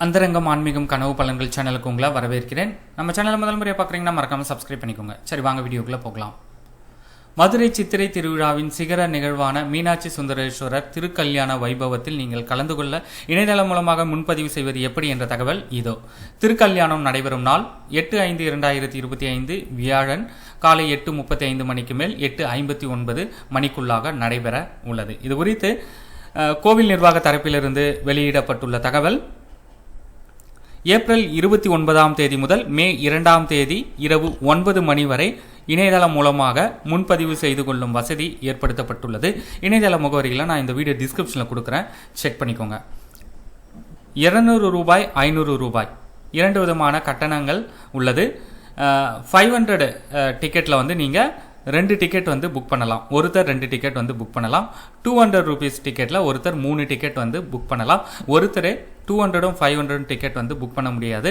அந்தரங்கம் ஆன்மீகம் கனவு பலன்கள் சேனலுக்கு உங்களை வரவேற்கிறேன். நம்ம சேனலை முதல் முறையாக பார்க்குறீங்கன்னா மறக்காமல் சப்ஸ்கிரைப் பண்ணிக்கோங்க. சரி, வாங்க வீடியோக்குள்ளே போகலாம். மதுரை சித்திரை திருவிழாவின் சிகர நிகழ்வான மீனாட்சி சுந்தரேஸ்வரர் திருக்கல்யாண வைபவத்தில் நீங்கள் கலந்து கொள்ள இணையதளம் மூலமாக முன்பதிவு செய்வது எப்படி என்ற தகவல் இதோ. திருக்கல்யாணம் நடைபெறும் நாள் 8/5/2025 வியாழன் காலை 8:35 மணிக்கு மேல் 8:59 மணிக்குள்ளாக நடைபெற உள்ளது. இது குறித்து கோவில் நிர்வாக தரப்பிலிருந்து வெளியிடப்பட்டுள்ள தகவல், ஏப்ரல் 29ஆம் தேதி முதல் மே 2ஆம் தேதி இரவு 9 மணி வரை இணையதளம் மூலமாக முன்பதிவு செய்து கொள்ளும் வசதி ஏற்படுத்தப்பட்டுள்ளது. இணையதள முகவரிகளை நான் இந்த வீடியோ டிஸ்கிரிப்ஷனில் கொடுக்குறேன், செக் பண்ணிக்கோங்க. 200 ரூபாய், 500 ரூபாய் இரண்டு விதமான கட்டணங்கள் உள்ளது. 500 டிக்கெட்டில் வந்து நீங்கள் 2 டிக்கெட் வந்து புக் பண்ணலாம். ஒருத்தர் 2 டிக்கெட் வந்து புக் பண்ணலாம். 200 ரூபீஸ் டிக்கெட்டில் ஒருத்தர் 3 டிக்கெட் வந்து புக் பண்ணலாம். ஒருத்தர் 200 500 டிக்கெட் வந்து புக் பண்ண முடியாது.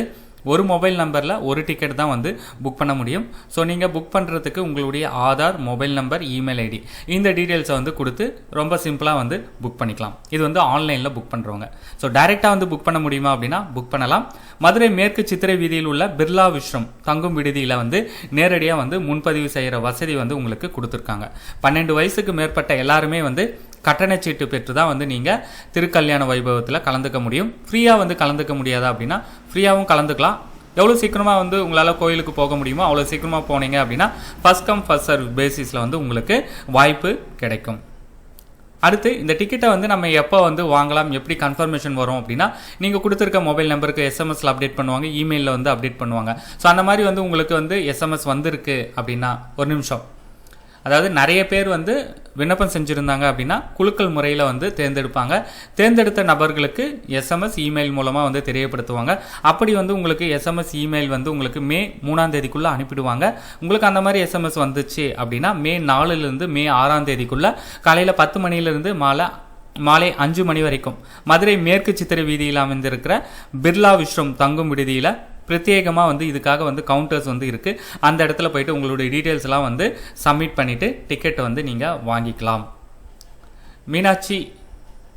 ஒரு மொபைல் நம்பரில் ஒரு டிக்கெட் தான் வந்து புக் பண்ண முடியும். ஸோ நீங்கள் புக் பண்ணுறதுக்கு உங்களுடைய Aadhaar, mobile number, email ID இந்த டீட்டெயில்ஸை வந்து கொடுத்து ரொம்ப சிம்பிளாக வந்து புக் பண்ணிக்கலாம். இது வந்து ஆன்லைனில் புக் பண்ணுறவங்க. ஸோ டைரெக்டாக வந்து புக் பண்ண முடியுமா அப்படின்னா புக் பண்ணலாம். மதுரை மேற்கு சித்திரை வீதியில் உள்ள பிர்லா விஸ்ரம் தங்கும் விடுதியில் வந்து நேரடியாக வந்து முன்பதிவு செய்கிற வசதி வந்து உங்களுக்கு கொடுத்துருக்காங்க. 12 வயசுக்கு மேற்பட்ட எல்லாருமே வந்து கட்டணச்சீட்டு பெற்று தான் வந்து நீங்கள் திருக்கல்யாண வைபவத்தில் கலந்துக்க முடியும். ஃப்ரீயாக வந்து கலந்துக்க முடியாதா அப்படின்னா ஃப்ரீயாகவும் கலந்துக்கலாம். எவ்வளோ சீக்கிரமாக வந்து உங்களால் கோயிலுக்கு போக முடியுமோ அவ்வளோ சீக்கிரமாக போனீங்க அப்படின்னா ஃபர்ஸ்ட் கம் ஃபர்ஸ்ட் சர்வ் பேசிஸில் வந்து உங்களுக்கு வாய்ப்பு கிடைக்கும். அடுத்து இந்த டிக்கெட்டை வந்து நம்ம எப்போ வந்து வாங்கலாம், எப்படி கன்ஃபர்மேஷன் வரும் அப்படின்னா, நீங்கள் கொடுத்துருக்க மொபைல் நம்பருக்கு எஸ்எம்எஸ்ல அப்டேட் பண்ணுவாங்க, இமெயிலில் வந்து அப்டேட் பண்ணுவாங்க. ஸோ அந்த மாதிரி வந்து உங்களுக்கு வந்து எஸ்எம்எஸ் வந்திருக்கு அப்படின்னா, ஒரு நிமிஷம், அதாவது நிறைய பேர் வந்து விண்ணப்பம் செஞ்சுருந்தாங்க அப்படின்னா குலுக்கல் முறையில் வந்து தேர்ந்தெடுப்பாங்க. தேர்ந்தெடுத்த நபர்களுக்கு எஸ்எம்எஸ் இமெயில் மூலமாக வந்து தெரியப்படுத்துவாங்க. அப்படி வந்து உங்களுக்கு எஸ்எம்எஸ் இமெயில் வந்து உங்களுக்கு மே 3ஆம் தேதிக்குள்ளே அனுப்பிடுவாங்க. உங்களுக்கு அந்த மாதிரி எஸ்எம்எஸ் வந்துச்சு அப்படின்னா மே 4லேருந்து மே 6ஆம் தேதிக்குள்ளே காலையில் 10 மணிலேருந்து மாலை 5 மணி வரைக்கும் மதுரை மேற்கு சித்திரை வீதியில் அமைந்திருக்கிற பிர்லா விஸ்ரம் தங்கும் விடுதியில் பிரத்யேகமாக வந்து இதுக்காக வந்து கவுண்டர்ஸ் வந்து இருக்குது. அந்த இடத்துல போயிட்டு உங்களுடைய டீட்டெயில்ஸ்லாம் வந்து சப்மிட் பண்ணிவிட்டு டிக்கெட்டை வந்து நீங்கள் வாங்கிக்கலாம். மீனாட்சி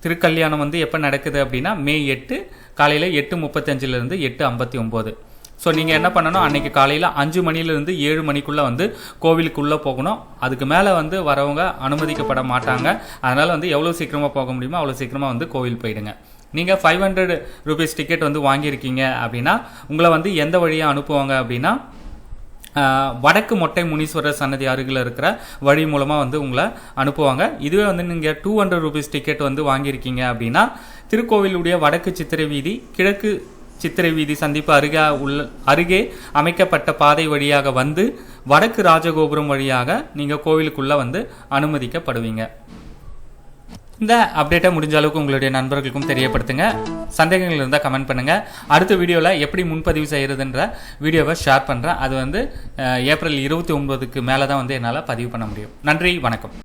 திருக்கல்யாணம் வந்து எப்போ நடக்குது அப்படின்னா மே 8 காலையில் 8:35 8:59. ஸோ நீங்கள் என்ன பண்ணணும், அன்றைக்கி காலையில் 5 மணிலேருந்து 7 மணிக்குள்ளே வந்து கோவிலுக்குள்ளே போகணும். அதுக்கு மேலே வந்து வரவங்க அனுமதிக்கப்பட மாட்டாங்க. அதனால் வந்து எவ்வளோ சீக்கிரமாக போக முடியுமோ அவ்வளோ சீக்கிரமாக வந்து கோவில் போயிடுங்க. நீங்கள் 500 ரூபீஸ் டிக்கெட் வந்து வாங்கியிருக்கீங்க அப்படின்னா உங்களை வந்து எந்த வழியாக அனுப்புவாங்க அப்படின்னா, வடக்கு மொட்டை முனீஸ்வரர் சன்னதி அருகில் இருக்கிற வழி மூலமாக வந்து உங்களை அனுப்புவாங்க. இதுவே வந்து நீங்கள் 200 ரூபீஸ் டிக்கெட் வந்து வாங்கியிருக்கீங்க அப்படின்னா திருக்கோவிலுடைய வடக்கு சித்திரை வீதி, கிழக்கு சித்திரை வீதி சந்திப்பு அருகே அமைக்கப்பட்ட பாதை வழியாக வந்து வடக்கு ராஜகோபுரம் வழியாக நீங்கள் கோவிலுக்குள்ளே வந்து அனுமதிக்கப்படுவீங்க. இந்த அப்டேட்டை முடிஞ்ச அளவுக்கு உங்களுடைய நண்பர்களுக்கும் தெரியப்படுத்துங்க. சந்தேகங்கள் இருந்தால் கமெண்ட் பண்ணுங்கள். அடுத்த வீடியோவில் எப்படி முன்பதிவு செய்கிறதுன்ற வீடியோவை ஷேர் பண்ணுறேன். அது வந்து ஏப்ரல் 29க்கு மேலே தான் வந்து என்னால் பதிவு பண்ண முடியும். நன்றி, வணக்கம்.